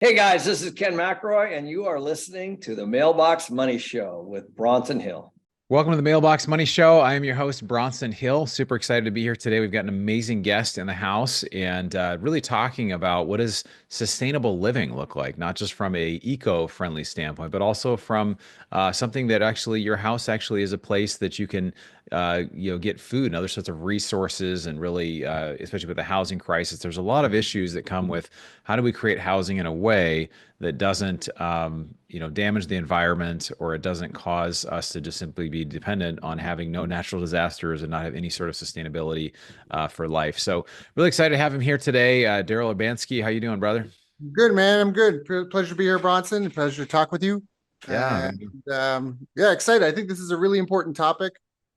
Hey guys, this is Ken McElroy, and you are listening to the Mailbox Money Show with Bronson Hill. Welcome to the Mailbox Money Show. I am your host, Bronson Hill. Super excited to be here today. We've got an amazing guest in the house and really talking about what does sustainable living look like, not just from a eco-friendly standpoint, but also from something that actually your house actually is a place that you can get food and other sorts of resources and really, especially with the housing crisis, there's a lot of issues that come with how do we create housing in a way that doesn't, damage the environment, or it doesn't cause us to just simply be dependent on having no natural disasters and not have any sort of sustainability for life. So really excited to have him here today. Daryl Urbanski, how you doing, brother? Good, man. I'm good. Pleasure to be here, Bronson. Pleasure to talk with you. Yeah. And yeah, excited. I think this is a really important topic.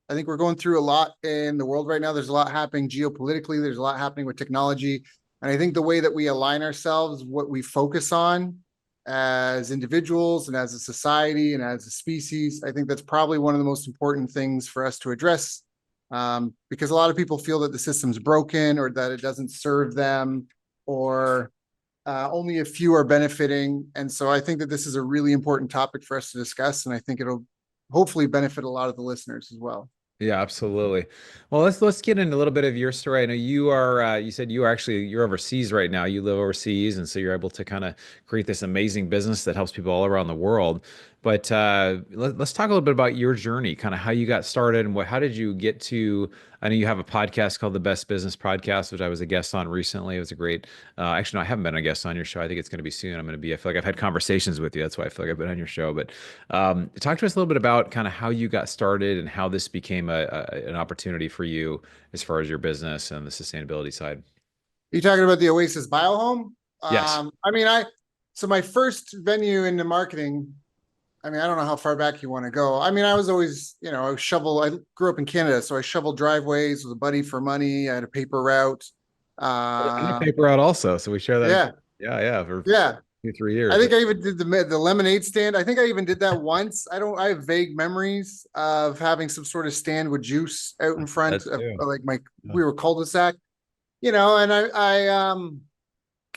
I think we're going through a lot in the world right now. There's a lot happening geopolitically. There's a lot happening with technology. And I think the way that we align ourselves, what we focus on as individuals and as a society and as a species, I think that's probably one of the most important things for us to address, because a lot of people feel that the system's broken or that it doesn't serve them, or only a few are benefiting. And so I think that this is a really important topic for us to discuss. And I think it'll hopefully benefit a lot of the listeners as well. Yeah, absolutely. Well, let's get into a little bit of your story. I know you are you said you're overseas right now. You live overseas, and so you're able to kind of create this amazing business that helps people all around the world. But let's talk a little bit about your journey, kind of how you got started and how did you get to. I know you have a podcast called the Best Business Podcast, which I was a guest on recently. It was a great. Actually, no, I haven't been a guest on your show. I think it's going to be soon. I'm going to be. I feel like I've had conversations with you. That's why I feel like I've been on your show. But talk to us a little bit about kind of how you got started and how this became an opportunity for you as far as your business and the sustainability side. You talking about the Oasis Bio Home? Yes. So my first venue into marketing, I don't know how far back you want to go. I was always, I grew up in Canada, so I shoveled driveways with a buddy for money. I had a paper route. I'm a Uh, paper out also, so we share that. yeah, Yeah, yeah, for yeah. 2, 3 years. I think I even did the lemonade stand. I think I even did that once. I have vague memories of having some sort of stand with juice out in front That of too. like Yeah. we were cul-de-sac, and I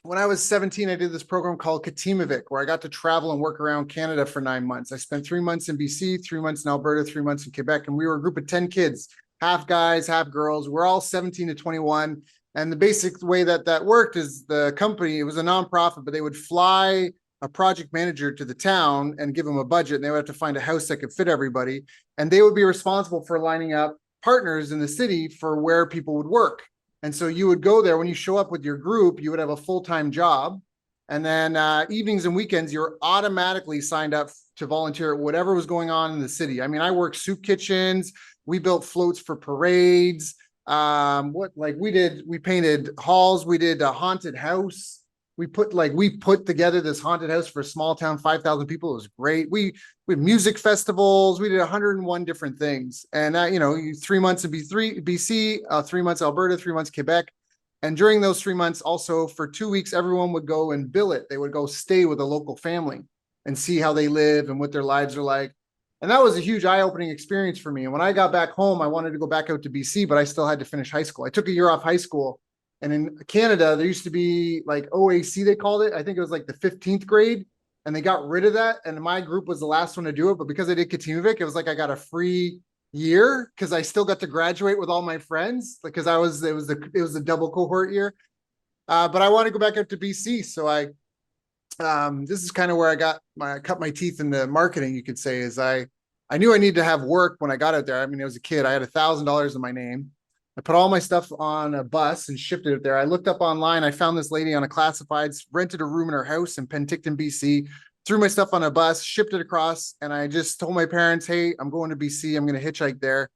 when I was 17, I did this program called Katimovic, where I got to travel and work around Canada for 9 months. I spent 3 months in BC, 3 months in Alberta, 3 months in Quebec, and we were a group of 10 kids, half guys, half girls. We're all 17 to 21. And the basic way that that worked is the company, it was a nonprofit, but they would fly a project manager to the town and give them a budget, and they would have to find a house that could fit everybody. And they would be responsible for lining up partners in the city for where people would work. And so you would go there when you show up with your group, you would have a full-time job. And then evenings and weekends, you're automatically signed up to volunteer at whatever was going on in the city. I worked soup kitchens. We built floats for parades. We painted halls. We did a haunted house. We put together this haunted house for a small town, 5,000 people. It was great. We had music festivals. We did 101 different things. And 3 months in BC, 3 months Alberta, 3 months Quebec. And during those 3 months, also for 2 weeks, everyone would go and billet. They would go stay with a local family and see how they live and what their lives are like. And that was a huge eye-opening experience for me. And when I got back home, I wanted to go back out to BC, but I still had to finish high school. I took a year off high school. And in Canada, there used to be like OAC, they called it. I think it was like the 15th grade. And they got rid of that. And my group was the last one to do it. But because I did Katimovic, it was like I got a free year because I still got to graduate with all my friends. Because it was the double cohort year. But I want to go back out to BC. So this is kind of where I cut my teeth in the marketing, you could say, is I knew I needed to have work when I got out there. I was a kid. I had $1,000 in my name. I put all my stuff on a bus and shipped it there. I looked up online. I found this lady on a classifieds, rented a room in her house in Penticton, BC, threw my stuff on a bus, shipped it across. And I just told my parents, hey, I'm going to BC. I'm going to hitchhike there.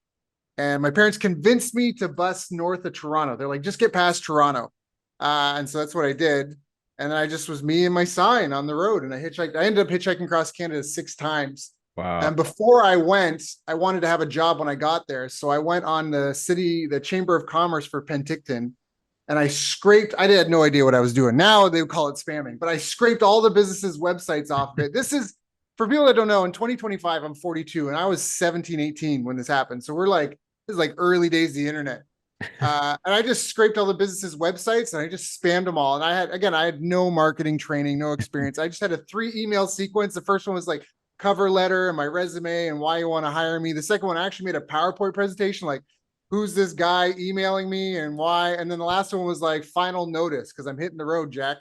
And my parents convinced me to bus north of Toronto. They're like, just get past Toronto. And so that's what I did. And I just was me and my sign on the road. And I hitchhiked. I ended up hitchhiking across Canada 6 times. Wow. And before I went, I wanted to have a job when I got there. So I went on the Chamber of Commerce for Penticton, and I had no idea what I was doing. Now they would call it spamming, but I scraped all the businesses' websites off of it. This is, for people that don't know, in 2025, I'm 42, and I was 17, 18 when this happened. So this is like early days of the internet. And I just scraped all the businesses' websites and I just spammed them all. And I had no marketing training, no experience. I just had a 3 email sequence. The first one was like cover letter and my resume and why you want to hire me. The second one, I actually made a PowerPoint presentation, like who's this guy emailing me and why. And then the last one was like final notice because I'm hitting the road, Jack.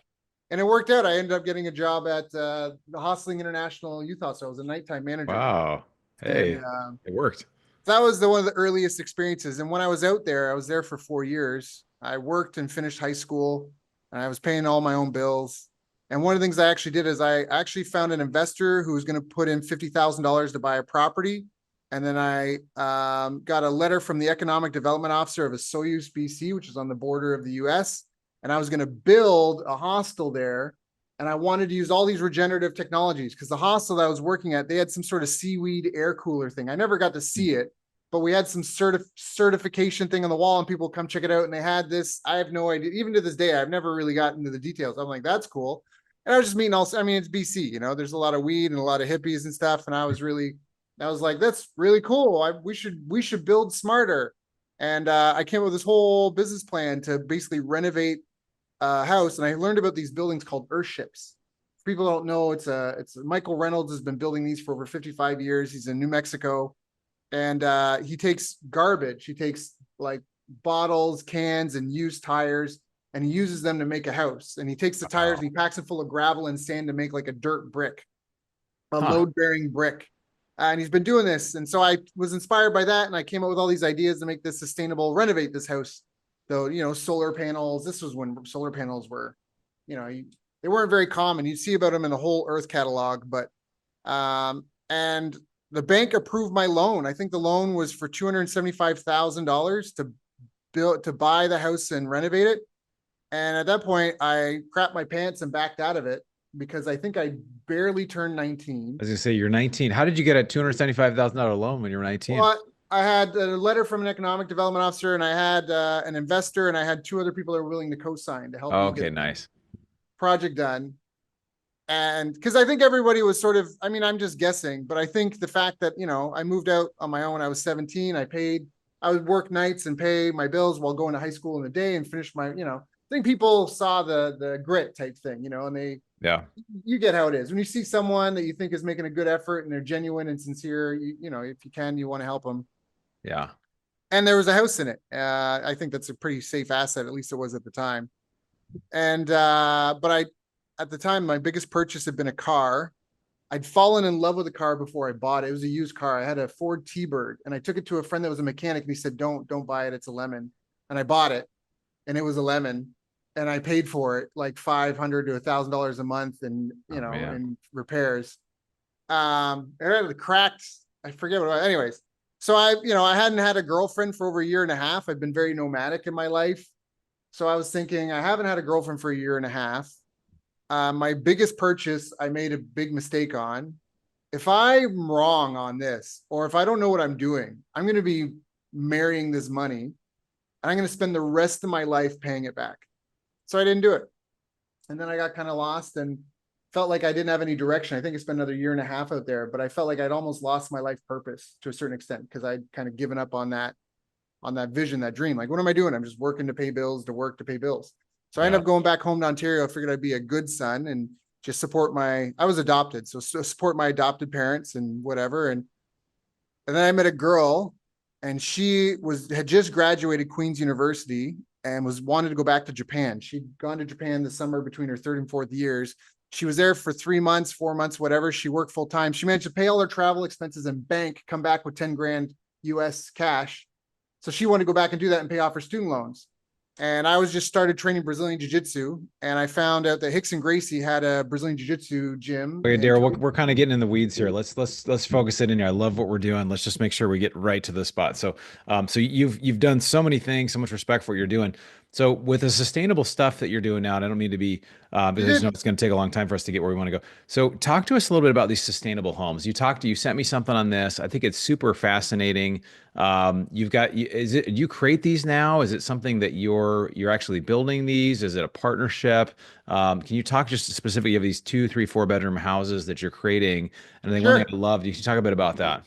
And it worked out. I ended up getting a job at the Hosteling International Youth Hostel. I was a nighttime manager. Wow. Hey, And it worked. that was one of the earliest experiences. And when I was out there, I was there for 4 years. I worked and finished high school and I was paying all my own bills. And one of the things I actually did is I actually found an investor who was going to put in $50,000 to buy a property. And then I got a letter from the economic development officer of Soyuz, BC, which is on the border of the US. And I was going to build a hostel there. And I wanted to use all these regenerative technologies because the hostel that I was working at, they had some sort of seaweed air cooler thing. I never got to see it, but we had some certification thing on the wall and people come check it out. And they had this, I have no idea. Even to this day, I've never really gotten into the details. I'm like, that's cool. And I was just meeting also, I mean, it's BC, you know, there's a lot of weed and a lot of hippies and stuff. And I was like, that's really cool. We should build smarter. And I came up with this whole business plan to basically renovate a house. And I learned about these buildings called Earthships. People don't know, it's Michael Reynolds has been building these for over 55 years. He's in New Mexico. And he takes garbage. He takes like bottles, cans, and used tires, and he uses them to make a house. And he takes the tires and he packs them full of gravel and sand to make like a dirt brick, a load-bearing brick. And he's been doing this. And so I was inspired by that. And I came up with all these ideas to make this sustainable, renovate this house. Though, you know, solar panels, this was when solar panels were, you know, they weren't very common. You'd see about them in the whole Earth catalog, but, and the bank approved my loan. I think the loan was for $275,000 to buy the house and renovate it. And at that point, I crapped my pants and backed out of it because I think I barely turned 19. I was gonna say you're 19. How did you get a $275,000 loan when you were 19? Well, I had a letter from an economic development officer and I had an investor and I had 2 other people that were willing to co-sign to help me Okay, get nice. the project done. And because I think everybody was sort of, I mean, I'm just guessing, but I think the fact that, you know, I moved out on my own, I was 17, I would work nights and pay my bills while going to high school in the day and finish my, you know, I think people saw the grit type thing, you know, and Yeah. you get how it is. When you see someone that you think is making a good effort and they're genuine and sincere, you know, if you can, you want to help them. Yeah. And there was a house in it. I think that's a pretty safe asset, at least it was at the time. And, but at the time, my biggest purchase had been a car. I'd fallen in love with the car before I bought it. It was a used car. I had a Ford T-Bird and I took it to a friend that was a mechanic and he said, don't buy it. It's a lemon. And I bought it and it was a lemon and I paid for it like $500 to $1,000 a month and, you know, in repairs. And it had cracked. I forget what it was. Anyways. So I hadn't had a girlfriend for over a year and a half. I've been very nomadic in my life. So I was thinking, I haven't had a girlfriend for a year and a half. My biggest purchase, I made a big mistake on. If I'm wrong on this, or if I don't know what I'm doing, I'm going to be marrying this money and I'm going to spend the rest of my life paying it back. So I didn't do it. And then I got kind of lost and felt like I didn't have any direction. I think I spent another year and a half out there, but I felt like I'd almost lost my life purpose to a certain extent because I'd kind of given up on that vision, that dream. Like, what am I doing? I'm just working to pay bills, to work to pay bills. So I ended up going back home to Ontario. I figured I'd be a good son and just support I was adopted. So support my adopted parents and whatever. And then I met a girl and she had just graduated Queen's University and wanted to go back to Japan. She'd gone to Japan the summer between her 3rd and 4th years. She was there for 3 months, 4 months, whatever. She worked full time. She managed to pay all her travel expenses and come back with 10 grand US cash. So she wanted to go back and do that and pay off her student loans. And I just started training Brazilian Jiu-Jitsu. And I found out that Hicks and Gracie had a Brazilian Jiu-Jitsu gym. Okay, Daryl, we're kind of getting in the weeds here. Let's focus it in here. I love what we're doing. Let's just make sure we get right to the spot. So, so you've done so many things, so much respect for what you're doing. So with the sustainable stuff that you're doing now, and I don't mean to be, because I know it's going to take a long time for us to get where we want to go. So talk to us a little bit about these sustainable homes. You sent me something on this. I think it's super fascinating. You create these now? Is it something that you're actually building these? Is it a partnership? Can you talk just specifically of these 2, 3, 4 bedroom houses that you're creating? And I think one thing I loved, you can talk a bit about that.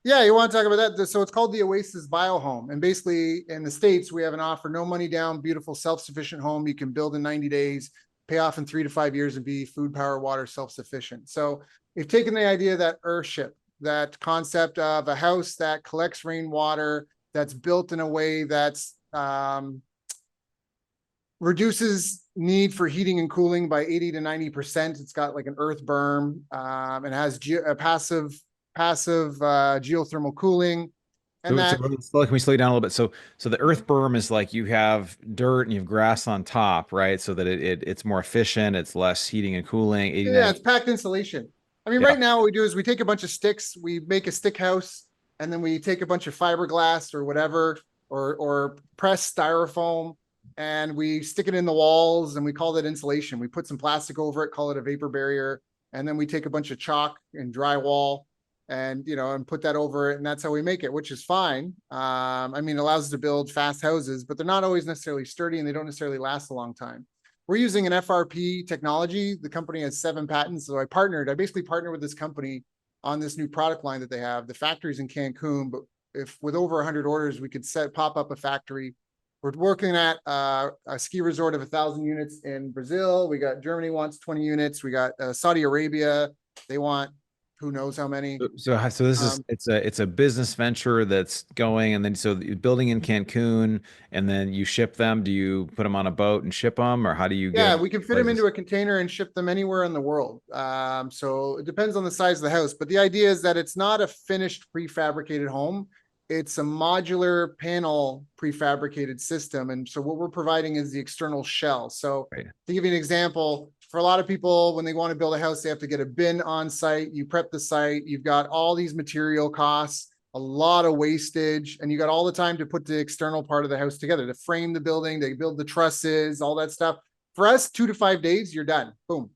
Yeah, you want to talk about that? So it's called the Oasis Bio Home. And basically in the States, we have an offer, no money down, beautiful self-sufficient home you can build in 90 days, pay off in 3 to 5 years and be food, power, water, self-sufficient. So we've taken the idea that Earthship, that concept of a house that collects rainwater, that's built in a way that's reduces need for heating and cooling by 80 to 90%. It's got like an earth berm, and has a passive geothermal cooling. And Can we slow down a little bit? So the earth berm is like you have dirt and you have grass on top, right? So that it's more efficient, it's less heating and cooling. 80, yeah, it's packed insulation. I mean, yeah. right now what we do is we take a bunch of sticks, we make a stick house, and then we take a bunch of fiberglass or whatever, or pressed styrofoam, and we stick it in the walls and we call that insulation. We put some plastic over it, call it a vapor barrier, and then we take a bunch of chalk and drywall and and put that over it, and that's how we make it, which is fine. I mean, it allows us to build fast houses, but they're not always necessarily sturdy and they don't necessarily last a long time. We're using an FRP technology. The company has 7 patents. So I basically partnered with this company on this new product line that they have. The factory's in Cancun, but if with over 100 orders, we could pop up a factory. We're working at a ski resort of 1,000 units in Brazil. We got Germany wants 20 units. We got Saudi Arabia. They want who knows how many. So this is it's a business venture that's going, and then so you're building in Cancun, and then you ship them. Do you put them on a boat and ship them, or how do you get? Yeah, we can fit them into a container and ship them anywhere in the world. So it depends on the size of the house, but the idea is that it's not a finished prefabricated home. It's a modular panel prefabricated system. And so what we're providing is the external shell. So Right. to give you an example, for a lot of people, when they want to build a house, they have to get a bin on site. You prep the site, you've got all these material costs, a lot of wastage, and you got all the time to put the external part of the house together, to frame the building, they build the trusses, all that stuff. For us, 2 to 5 days, you're done. Boom.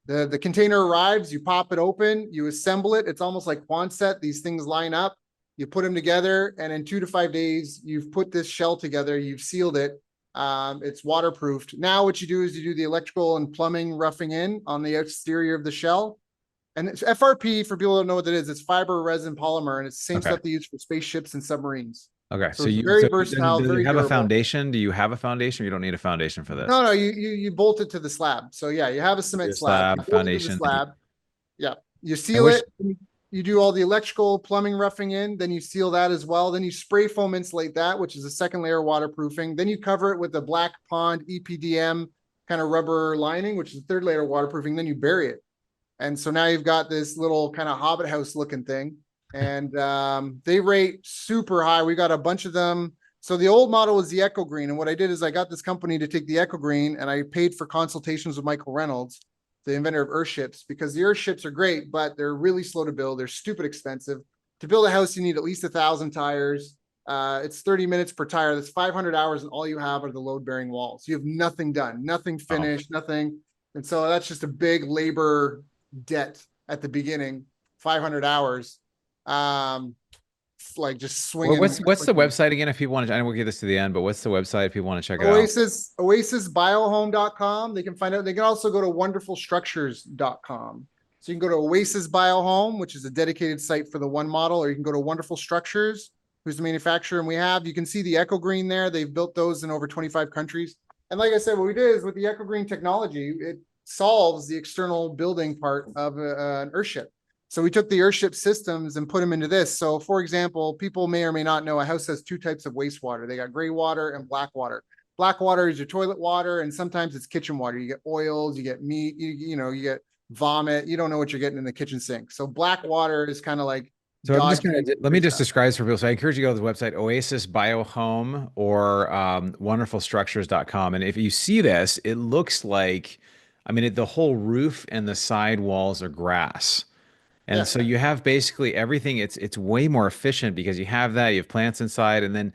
The container arrives, you pop it open, you assemble it. It's almost like Quonset. These things line up. You put them together, and in 2 to 5 days, you've put this shell together, you've sealed it. It's waterproofed. Now what you do is you do the electrical and plumbing roughing in on the exterior of the shell. And it's FRP, for people who don't know what that is, it's fiber, resin, polymer, and it's the same stuff they use for spaceships and submarines. Okay, so it's very versatile, do you very have durable. a foundation? Do you have a foundation? Or you don't need a foundation for this. No, you bolt it to the slab. So yeah, you have a cement slab, you bolt it to the slab. Yeah, you seal it. You do all the electrical plumbing roughing in, then you seal that as well. Then you spray foam insulate that, which is a second layer waterproofing. Then you cover it with a black pond EPDM kind of rubber lining, which is the third layer waterproofing. Then you bury it. And so now you've got this little kind of hobbit house looking thing. And they rate super high. We got a bunch of them. So the old model was the Echo Green. And what I did is I got this company to take the Echo Green, and I paid for consultations with Michael Reynolds, the inventor of Earthships, because the Earthships are great, but they're really slow to build. They're stupid expensive. To build a house, you need at least 1,000 tires. It's 30 minutes per tire. That's 500 hours, and all you have are the load-bearing walls. You have nothing done, nothing finished, nothing. And so that's just a big labor debt at the beginning, 500 hours. Like just swinging. Well, what's the website again if people want to? I know we'll get this to the end, but what's the website if people want to check it out? Oasisbiohome.com. They can find out. They can also go to wonderfulstructures.com. So you can go to Oasis Bio Home, which is a dedicated site for the one model, or you can go to Wonderful Structures, who's the manufacturer. And you can see the Echo Green there. They've built those in over 25 countries. And like I said, what we did is with the Echo Green technology, it solves the external building part of an Earthship. So we took the Earthship systems and put them into this. So for example, people may or may not know a house has 2 types of wastewater. They got gray water and black water. Black water is your toilet water, and sometimes it's kitchen water. You get oils, you get meat, you get vomit. You don't know what you're getting in the kitchen sink. So black water is kind of like. So I'm just gonna let me just describe for people. So I encourage you to go to the website Oasis Bio Home or wonderfulstructures.com. And if you see this, it looks like, I mean, the whole roof and the side walls are grass. And so you have basically everything. It's way more efficient because you have plants inside, and then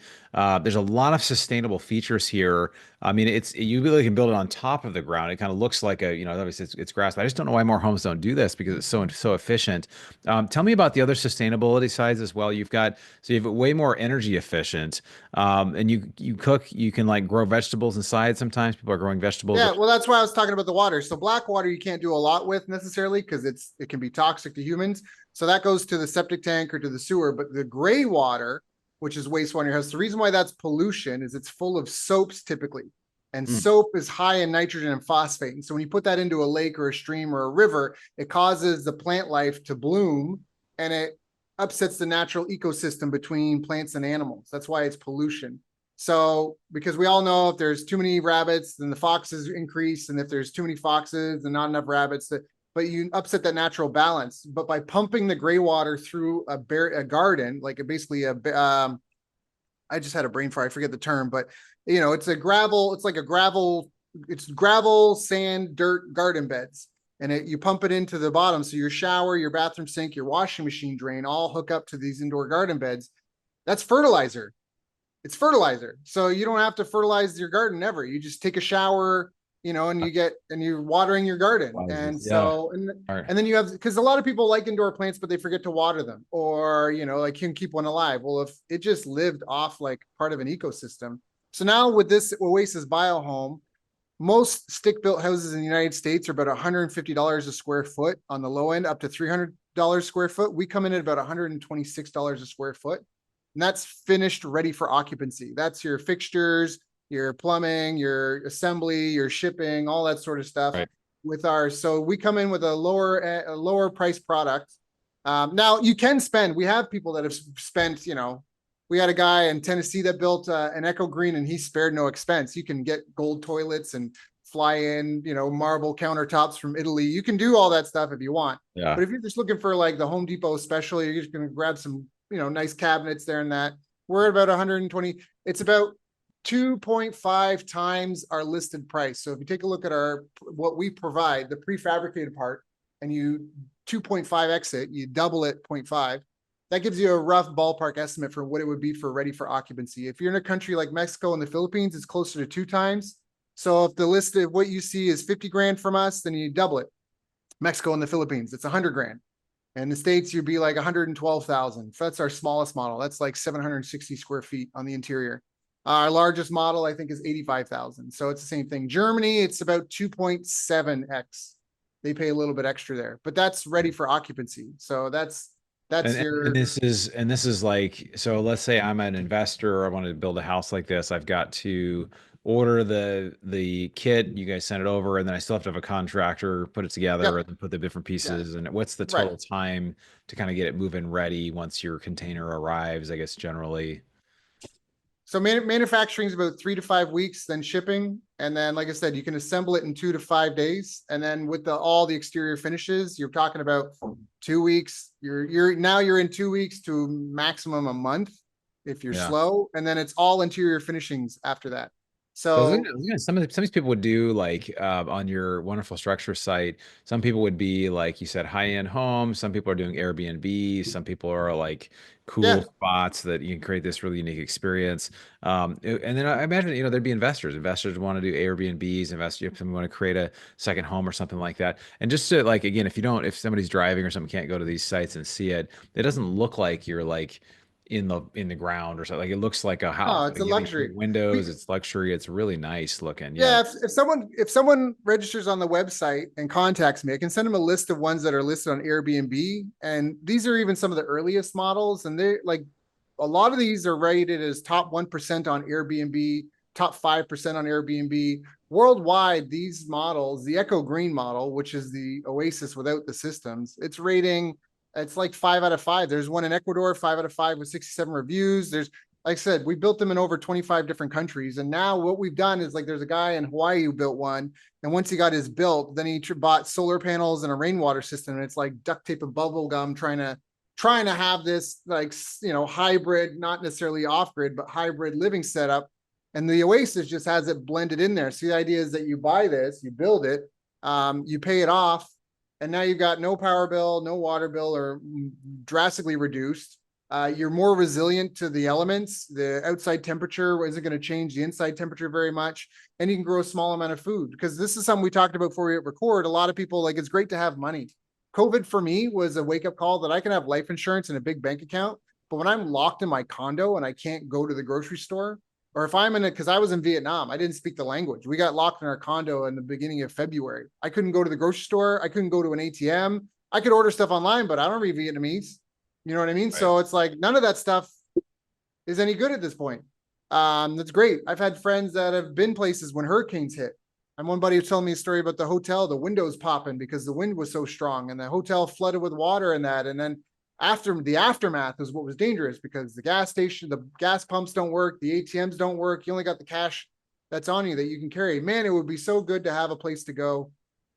there's a lot of sustainable features here. I mean, you really can build it on top of the ground. It kind of looks like obviously it's grass, but I just don't know why more homes don't do this because it's so efficient. Tell me about the other sustainability sides as well. You have it way more energy efficient, and you cook. You can like grow vegetables inside. Sometimes people are growing vegetables. Yeah, well, that's why I was talking about the water. So black water you can't do a lot with necessarily because it can be toxic to humans. humans. So that goes to the septic tank or to the sewer. But the gray water, which is wastewater in your house, the reason why that's pollution is it's full of soaps typically. And soap is high in nitrogen and phosphate. And so when you put that into a lake or a stream or a river, it causes the plant life to bloom, and it upsets the natural ecosystem between plants and animals. That's why it's pollution. So, because we all know if there's too many rabbits, then the foxes increase. And if there's too many foxes and not enough rabbits, but you upset that natural balance. But by pumping the gray water through a garden, like I just had a brain fart, I forget the term, but it's gravel, sand, dirt, garden beds. And you pump it into the bottom. So your shower, your bathroom sink, your washing machine drain all hook up to these indoor garden beds. That's fertilizer. It's fertilizer. So you don't have to fertilize your garden ever. You just take a shower, and you're watering your garden. And so, and then you have, because a lot of people like indoor plants, but they forget to water them, or, like you can keep one alive. Well, if it just lived off like part of an ecosystem. So now with this Oasis Bio Home, most stick-built houses in the United States are about $150 a square foot on the low end, up to $300 a square foot. We come in at about $126 a square foot. And that's finished, ready for occupancy. That's your fixtures, your plumbing, your assembly, your shipping, all that sort of stuff. Right. So we come in with a lower price product. Now you can spend, we have people that have spent, we had a guy in Tennessee that built an Echo Green, and he spared no expense. You can get gold toilets and fly in, marble countertops from Italy. You can do all that stuff if you want. Yeah. But if you're just looking for like the Home Depot special, you're just going to grab some, nice cabinets there and that. We're at about 120. It's about 2.5 times our listed price. So if you take a look at what we provide, the prefabricated part, and you 2.5x it, you double it 0.5. That gives you a rough ballpark estimate for what it would be for ready for occupancy. If you're in a country like Mexico and the Philippines, it's closer to 2 times. So if the list of what you see is 50 grand from us, then you double it. Mexico and the Philippines, it's 100 grand. And the States, you'd be like 112,000. That's our smallest model. That's like 760 square feet on the interior. Our largest model, I think, is 85,000. So it's the same thing. Germany, it's about 2.7x. They pay a little bit extra there, but that's ready for occupancy. So that's this is like, so let's say I'm an investor, I want to build a house like this. I've got to order the kit, you guys send it over, and then I still have to have a contractor put it together and then put the different pieces. And what's the total time to kind of get it moving ready once your container arrives, I guess, generally? So manufacturing is about 3 to 5 weeks, then shipping. And then, like I said, you can assemble it in 2 to 5 days. And then with all the exterior finishes, you're talking about 2 weeks. You're in 2 weeks to maximum a month if you're slow. And then it's all interior finishings after that. So some of these people would do like on your wonderful structure site. Some people would be like you said, high-end homes. Some people are doing Airbnb. Some people are like cool spots that you can create this really unique experience. And then I imagine there'd be investors. Investors want to do Airbnbs. Investors want to create a second home or something like that. And just to like again, if somebody's driving or something can't go to these sites and see it, it doesn't look like you're like in the ground or something. Like it looks like a house. Oh, it's a luxury. Windows, it's luxury. It's really nice looking. Yeah. If someone registers on the website and contacts me, I can send them a list of ones that are listed on Airbnb. And these are even some of the earliest models. And they're like, a lot of these are rated as top 1% on Airbnb, top 5% on Airbnb. Worldwide, these models, the Echo Green model, which is the Oasis without the systems, it's like 5 out of 5. There's one in Ecuador, 5 out of 5 with 67 reviews. Like I said, we built them in over 25 different countries. And now what we've done is like, there's a guy in Hawaii who built one. And once he got his built, then he bought solar panels and a rainwater system. And it's like duct tape and bubble gum trying to have this like, hybrid, not necessarily off-grid, but hybrid living setup. And the Oasis just has it blended in there. So the idea is that you buy this, you build it, you pay it off, and now you've got no power bill, no water bill, or drastically reduced. You're more resilient to the elements. The outside temperature isn't going to change the inside temperature very much. And you can grow a small amount of food, because this is something we talked about before we record. A lot of people, like, it's great to have money. COVID for me was a wake-up call that I can have life insurance and a big bank account, but when I'm locked in my condo and I can't go to the grocery store, or if I'm because I was in Vietnam, I didn't speak the language. We got locked in our condo in the beginning of February. I couldn't go to the grocery store. I couldn't go to an ATM. I could order stuff online, but I don't read Vietnamese. You know what I mean? Right. So it's like none of that stuff is any good at this point. That's great. I've had friends that have been places when hurricanes hit. And one buddy was telling me a story about the hotel, the windows popping because the wind was so strong and the hotel flooded with water and that. And then after the aftermath is what was dangerous because the gas station, the gas pumps don't work, the ATMs don't work. You only got the cash that's on you that you can carry. Man, it would be so good to have a place to go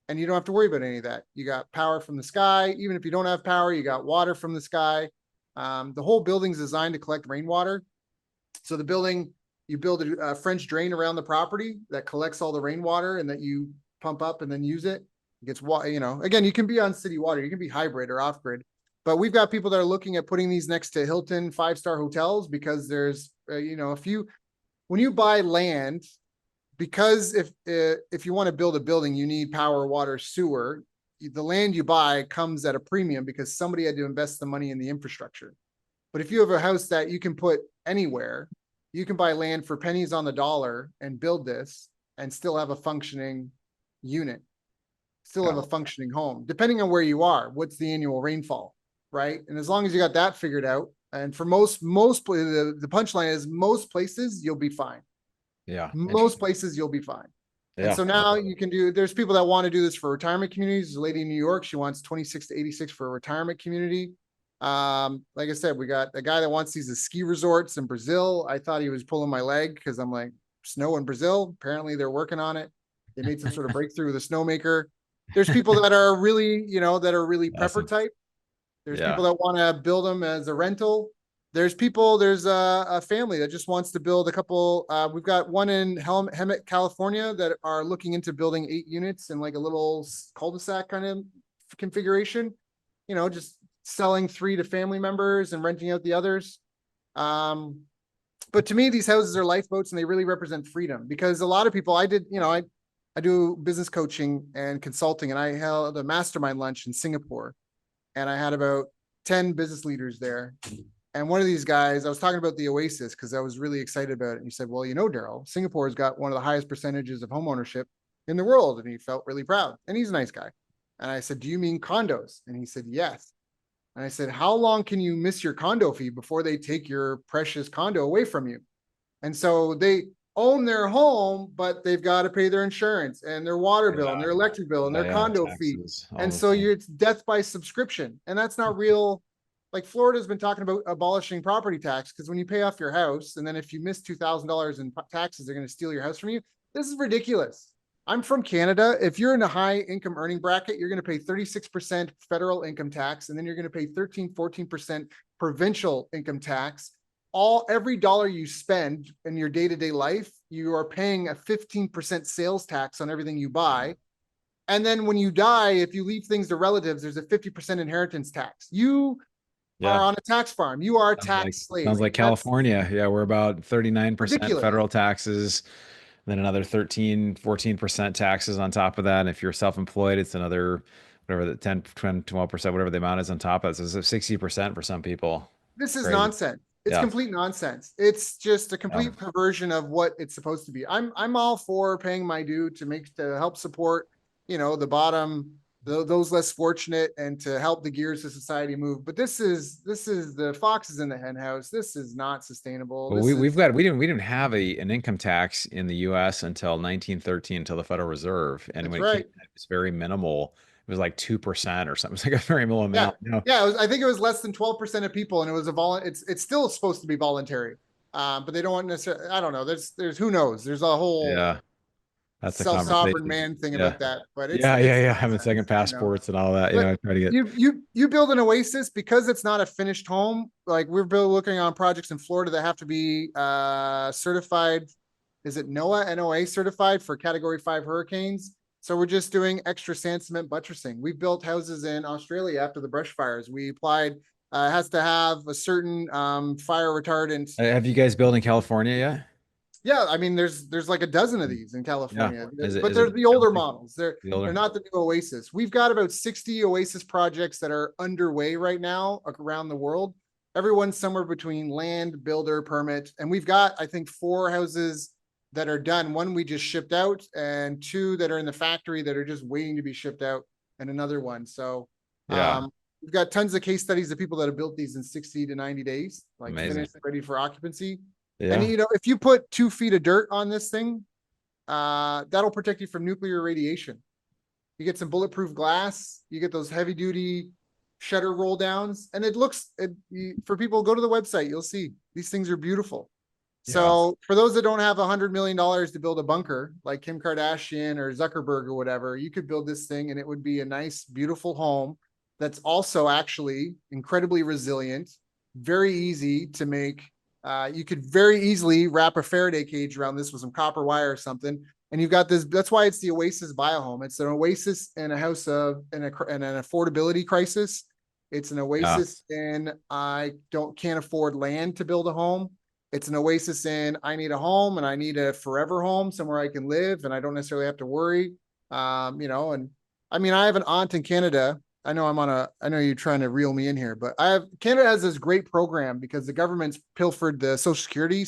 and you don't have to worry about any of that. You got power from the sky. Even if you don't have power, you got water from the sky. The whole building's designed to collect rainwater. So the building, you build a French drain around the property that collects all the rainwater and that you pump up and then use it. It gets water, you know, again, you can be on city water, you can be hybrid or off grid, but we've got people that are looking at putting these next to Hilton 5-star hotels because there's, you know, when you buy land, because if you want to build a building, you need power, water, sewer. The land you buy comes at a premium because somebody had to invest the money in the infrastructure. But if you have a house that you can put anywhere, you can buy land for pennies on the dollar and build this and still have a functioning unit, still have a functioning home, depending on where you are. What's the annual rainfall, right? And as long as you got that figured out, and for most the punchline is most places you'll be fine. Yeah. Most places you'll be fine. Yeah. And so now you can do, there's people that want to do this for retirement communities. There's a lady in New York, she wants 26 to 86 for a retirement community. Like I said, we got a guy that wants these as ski resorts in Brazil. I thought he was pulling my leg because I'm like, snow in Brazil. Apparently they're working on it. They made some sort of breakthrough with a snowmaker. There's people that are really, you know, that are really prepper type. There's people that want to build them as a rental. There's a family that just wants to build a couple. We've got one in Hemet, California that are looking into building 8 units in like a little cul-de-sac kind of configuration, you know, just selling 3 to family members and renting out the others. But to me, these houses are lifeboats and they really represent freedom because a lot of people, I do business coaching and consulting, and I held a mastermind lunch in Singapore and I had about 10 business leaders there. And one of these guys, I was talking about the Oasis because I was really excited about it. And he said, well, you know, Daryl, Singapore has got one of the highest percentages of home ownership in the world. And he felt really proud. And he's a nice guy. And I said, do you mean condos? And he said, yes. And I said, how long can you miss your condo fee before they take your precious condo away from you? And so they own their home, but they've got to pay their insurance and their water bill and their electric bill and their condo fee. And so it's death by subscription. And that's not real. Like Florida's been talking about abolishing property tax because when you pay off your house and then if you miss $2,000 in taxes, they're going to steal your house from you. This is ridiculous. I'm from Canada. If you're in a high income earning bracket, you're going to pay 36% federal income tax, and then you're going to pay 14% provincial income tax. Every dollar you spend in your day-to-day life, you are paying a 15% sales tax on everything you buy. And then when you die, if you leave things to relatives, there's a 50% inheritance tax. You are on a tax farm. You are a tax slave. Sounds like California. Yeah, we're about 39% federal taxes, then another 14% taxes on top of that. And if you're self-employed, it's another, whatever, the 10, 12%, whatever the amount is on top of it. So it's 60% for some people. This is nonsense. It's complete nonsense. It's just a complete perversion of what it's supposed to be. I'm all for paying my due to help support, you know, the bottom, those less fortunate, and to help the gears of society move. But this is the foxes in the hen house. This is not sustainable. Well, we didn't have an income tax in the U.S. until 1913, until the Federal Reserve, and when it was very minimal. It was like 2% or something. It's like a very minimal amount. Yeah, you know? Yeah. I think it was less than 12% of people, and it was it's still supposed to be voluntary, but they don't want necessarily. I don't know. There's who knows. There's a whole that's self-sovereign man thing about that. But it's having second passports and all that. But try to get you build an Oasis because it's not a finished home. Like we're looking on projects in Florida that have to be certified. Is it NOAA certified for Category 5 hurricanes? So we're just doing extra sand cement buttressing. We built houses in Australia after the brush fires. We applied, has to have a certain fire retardant. Have you guys built in California yet? Yeah, I mean, there's like a dozen of these in California, but they're the older models. They're not the new Oasis. We've got about 60 Oasis projects that are underway right now around the world. Everyone's somewhere between land, builder, permit, and we've got, I think, 4 houses that are done. 1 we just shipped out, and 2 that are in the factory that are just waiting to be shipped out, and another one. So Yeah. We've got tons of case studies of people that have built these in 60 to 90 days, like Amazing. finished, ready for occupancy. Yeah. And if you put 2 feet of dirt on this thing, that'll protect you from nuclear radiation. You get some bulletproof glass, you get those heavy duty shutter roll downs, and for people, go to the website, you'll see these things are beautiful. So for those that don't have $100 million to build a bunker like Kim Kardashian or Zuckerberg or whatever, you could build this thing and it would be a nice, beautiful home that's also actually incredibly resilient, very easy to make. You could very easily wrap a Faraday cage around this with some copper wire or something. And you've got this, that's why it's the Oasis Bio Home. It's an oasis in a house of, in an affordability crisis. It's an oasis in, can't afford land to build a home. It's an oasis in, I need a home and I need a forever home, somewhere I can live and I don't necessarily have to worry. And I mean, I have an aunt in Canada. I know you're trying to reel me in here, but Canada has this great program because the government's pilfered the Social Security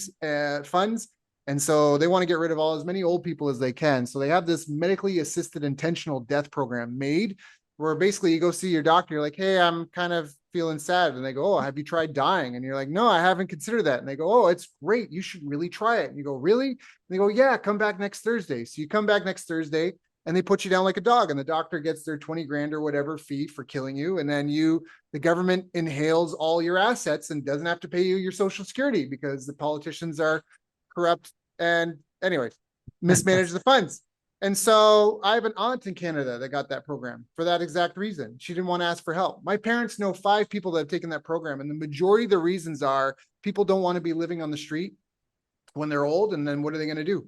funds. And so they want to get rid of as many old people as they can. So they have this medically assisted intentional death program made where basically you go see your doctor. You're like, hey, I'm kind of feeling sad. And they go, oh, have you tried dying? And you're like, no, I haven't considered that. And they go, oh, it's great. You should really try it. And you go, really? And they go, yeah, come back next Thursday. So you come back next Thursday and they put you down like a dog and the doctor gets their 20 grand or whatever fee for killing you. And then the government inhales all your assets and doesn't have to pay you your Social Security because the politicians are corrupt and anyways, mismanage the funds. And so I have an aunt in Canada that got that program for that exact reason. She didn't want to ask for help. My parents know 5 people that have taken that program. And the majority of the reasons are people don't want to be living on the street when they're old. And then what are they going to do?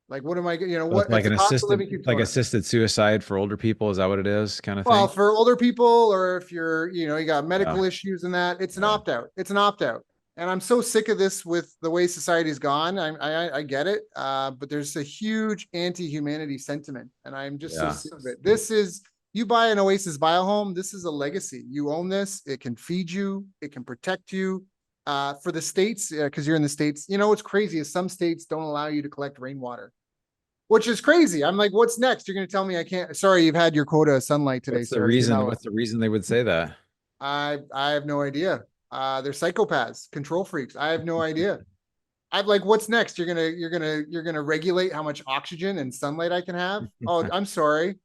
Like, what am I, what, Like an assisted suicide for older people. Is that what it is? Kind of well, thing. for older people, or if you're, you got medical issues and that, it's an opt-out. It's an opt-out. And I'm so sick of this with the way society's gone. I get it. But there's a huge anti-humanity sentiment. And I'm just so sick of it. You buy an Oasis Bio Home, this is a legacy. You own this. It can feed you. It can protect you. For the States, because you're in the States, what's crazy is some states don't allow you to collect rainwater, which is crazy. I'm like, what's next? You're going to tell me I can't, sorry, you've had your quota of sunlight today. What's the reason? What's the reason they would say that? I have no idea. They're psychopaths, control freaks. I have no idea. I'm like, what's next? You're gonna regulate how much oxygen and sunlight I can have? Oh, I'm sorry.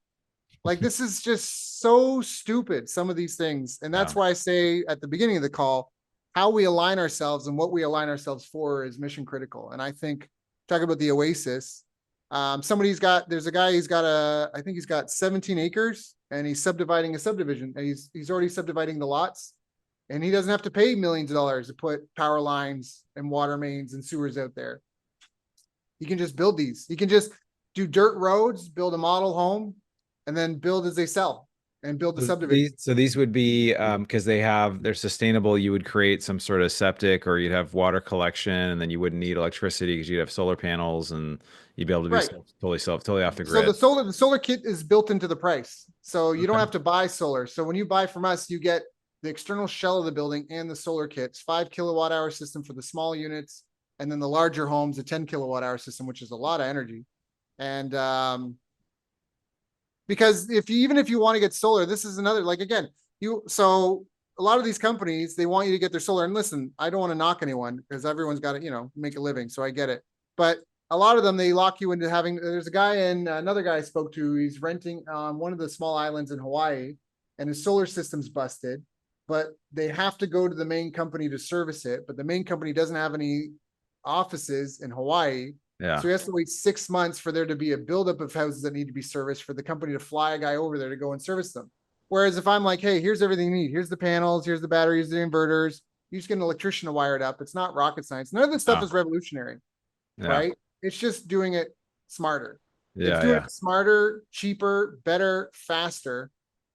Like, this is just so stupid, some of these things. And that's why I say at the beginning of the call, how we align ourselves and what we align ourselves for is mission critical. And I think, talk about the Oasis. There's a guy, I think he's got 17 acres and he's subdividing a subdivision. And he's already subdividing the lots. And he doesn't have to pay millions of dollars to put power lines and water mains and sewers out there. He can just build these. He can just do dirt roads, build a model home, and then build as they sell and build the subdivision. So these would be, because they're sustainable, you would create some sort of septic or you'd have water collection and then you wouldn't need electricity because you'd have solar panels and you'd be able to be totally off the grid. So the solar kit is built into the price. So you don't have to buy solar. So when you buy from us, you get the external shell of the building and the solar kits, 5 kilowatt hour system for the small units. And then the larger homes, a 10 kilowatt hour system, which is a lot of energy. And, because even if you want to get solar, this is another, like, again, so a lot of these companies, they want you to get their solar. And listen, I don't want to knock anyone because everyone's got to, make a living. So I get it. But a lot of them, they lock you into there's a guy another guy I spoke to, he's renting one of the small islands in Hawaii and his solar system's busted, but they have to go to the main company to service it. But the main company doesn't have any offices in Hawaii. Yeah. So he has to wait 6 months for there to be a buildup of houses that need to be serviced for the company to fly a guy over there to go and service them. Whereas if I'm like, hey, here's everything you need. Here's the panels, here's the batteries, the inverters. You just get an electrician to wire it up. It's not rocket science. None of this stuff is revolutionary, right? It's just doing it smarter. It's doing it smarter, cheaper, better, faster.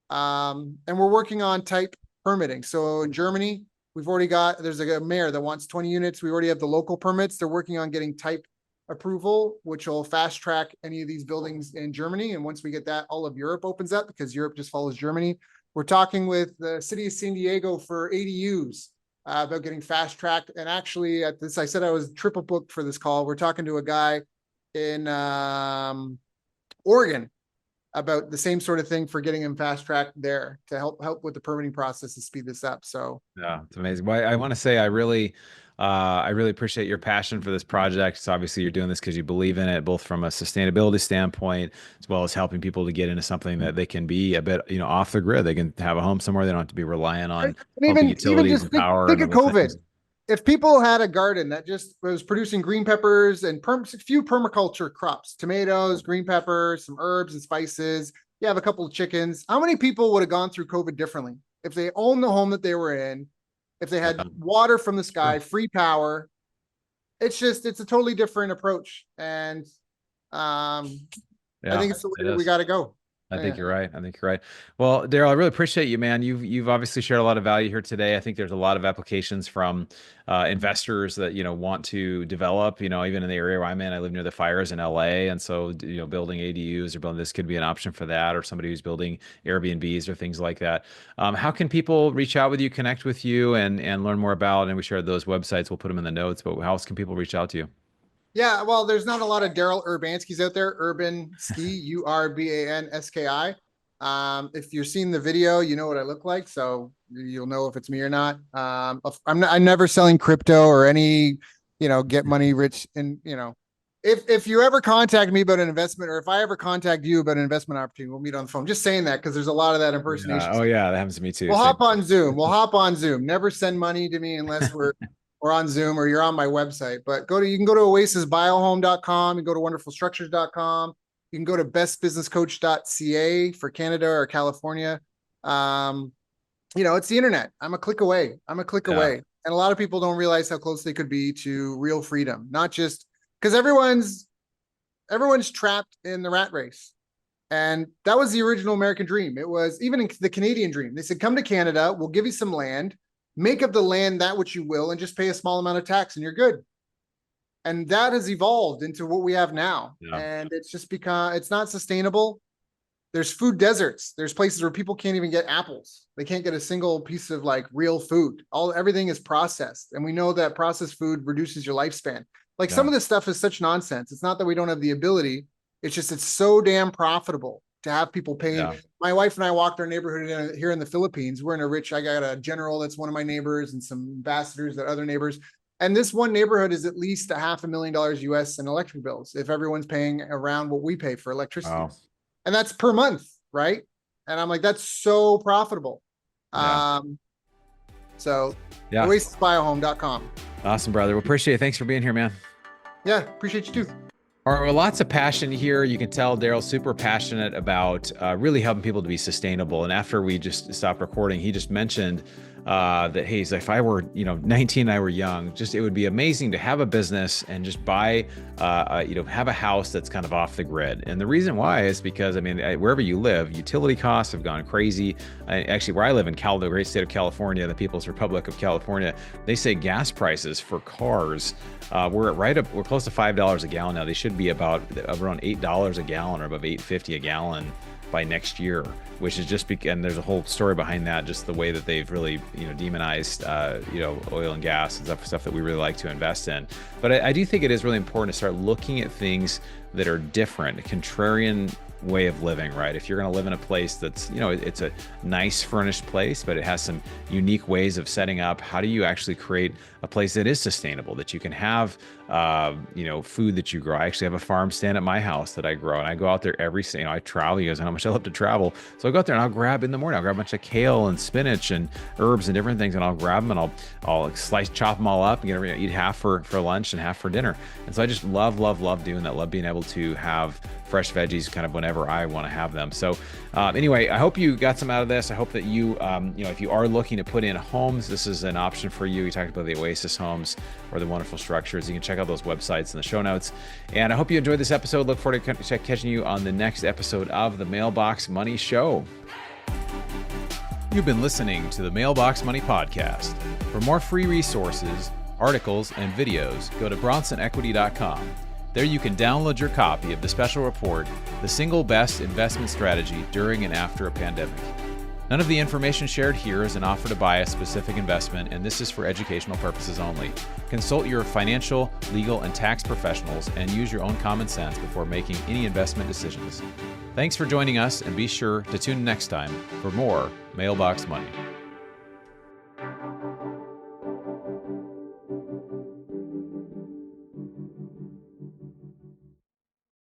And we're working on type permitting. So in Germany, there's a mayor that wants 20 units. We already have the local permits. They're working on getting type approval, which will fast track any of these buildings in Germany. And once we get that, all of Europe opens up because Europe just follows Germany. We're talking with the city of San Diego for ADUs about getting fast tracked. And actually I said I was triple booked for this call. We're talking to a guy in Oregon about the same sort of thing for getting them fast tracked there to help with the permitting process to speed this up. So Yeah, it's amazing. Well, I want to say I really appreciate your passion for this project. So obviously you're doing this because you believe in it, both from a sustainability standpoint, as well as helping people to get into something that they can be a bit, off the grid. They can have a home somewhere. They don't have to be relying on and pumping even utilities just and power think and of all those COVID. things. If people had a garden that just was producing green peppers and a few permaculture crops, tomatoes, green peppers, some herbs and spices, you have a couple of chickens, how many people would have gone through COVID differently if they owned the home that they were in, if they had water from the sky, free power? It's a totally different approach. And I think it's the way that we got to go. I think you're right. I think you're right. Well, Daryl, I really appreciate you, man. You've obviously shared a lot of value here today. I think there's a lot of applications from investors that want to develop. Even in the area where I'm in, I live near the fires in LA, and so building ADUs or building this could be an option for that, or somebody who's building Airbnbs or things like that. How can people reach out with you, connect with you, and learn more about? And we shared those websites. We'll put them in the notes. But how else can people reach out to you? Yeah, well, there's not a lot of Daryl Urbanskis out there. Urbanski, Urbanski. If you're seeing the video, you know what I look like, so you'll know if it's me or not. I'm never selling crypto or any, get money rich. And if you ever contact me about an investment, or if I ever contact you about an investment opportunity, we'll meet on the phone. Just saying that because there's a lot of that impersonation. Oh yeah, that happens to me too. We'll hop on Zoom. Never send money to me unless we're on Zoom or you're on my website. But you can go to oasisbiohome.com, you can go to wonderfulstructures.com, you can go to bestbusinesscoach.ca for Canada or California. It's the internet. I'm a click away. And a lot of people don't realize how close they could be to real freedom, not just because everyone's trapped in the rat race. And that was the original American dream. It was even in the Canadian dream. They said, come to Canada, we'll give you some land, make of the land that which you will, and just pay a small amount of tax and you're good. And that has evolved into what we have now. Yeah. And it's just because it's not sustainable. There's food deserts. There's places where people can't even get apples. They can't get a single piece of real food. Everything is processed. And we know that processed food reduces your lifespan. Some of this stuff is such nonsense. It's not that we don't have the ability. It's just, it's so damn profitable to have people paying. Yeah. My wife and I walked our neighborhood here in the Philippines. I got a general that's one of my neighbors and some ambassadors that other neighbors. And this one neighborhood is at least $500,000 US in electric bills if everyone's paying around what we pay for electricity. Wow. And that's per month, right? And I'm like, that's so profitable. Yeah. OasisBioHome.com. Awesome, brother. We appreciate it. Thanks for being here, man. Yeah, appreciate you too. All right, well, lots of passion here. You can tell Daryl's super passionate about really helping people to be sustainable. And after we just stopped recording, he just mentioned that, hey, if I were, 19 and I were young, it would be amazing to have a business and just buy, have a house that's kind of off the grid. And the reason why is because, wherever you live, utility costs have gone crazy. Actually, where I live in the great state of California, the People's Republic of California, they say gas prices for cars, we're close to $5 a gallon now. They should be about around $8 a gallon or above $8.50 a gallon by next year, which is and there's a whole story behind that, just the way that they've really, demonized, oil and gas and stuff that we really like to invest in. But I do think it is really important to start looking at things that are different, a contrarian way of living, right? If you're going to live in a place that's, it's a nice furnished place, but it has some unique ways of setting up, how do you actually create a place that is sustainable, that you can have, food that you grow? I actually have a farm stand at my house that I grow, and I go out there I travel. You guys know how much I love to travel. So I go out there and I'll grab a bunch of kale and spinach and herbs and different things, and I'll grab them and I'll chop them all up and eat half for lunch and half for dinner. And so I just love doing that. Love being able to have fresh veggies kind of whenever I want to have them. So anyway, I hope you got some out of this. I hope that you, if you are looking to put in homes, this is an option for you. We talked about the Oasis homes or the Wonderful Structures. You can check out those websites in the show notes. And I hope you enjoyed this episode. Look forward to catching you on the next episode of the Mailbox Money Show. You've been listening to the Mailbox Money Podcast. For more free resources, articles, and videos, go to bronsonequity.com. There you can download your copy of the special report, The Single Best Investment Strategy During and After a Pandemic. None of the information shared here is an offer to buy a specific investment, and this is for educational purposes only. Consult your financial, legal, and tax professionals and use your own common sense before making any investment decisions. Thanks for joining us, and be sure to tune in next time for more Mailbox Money.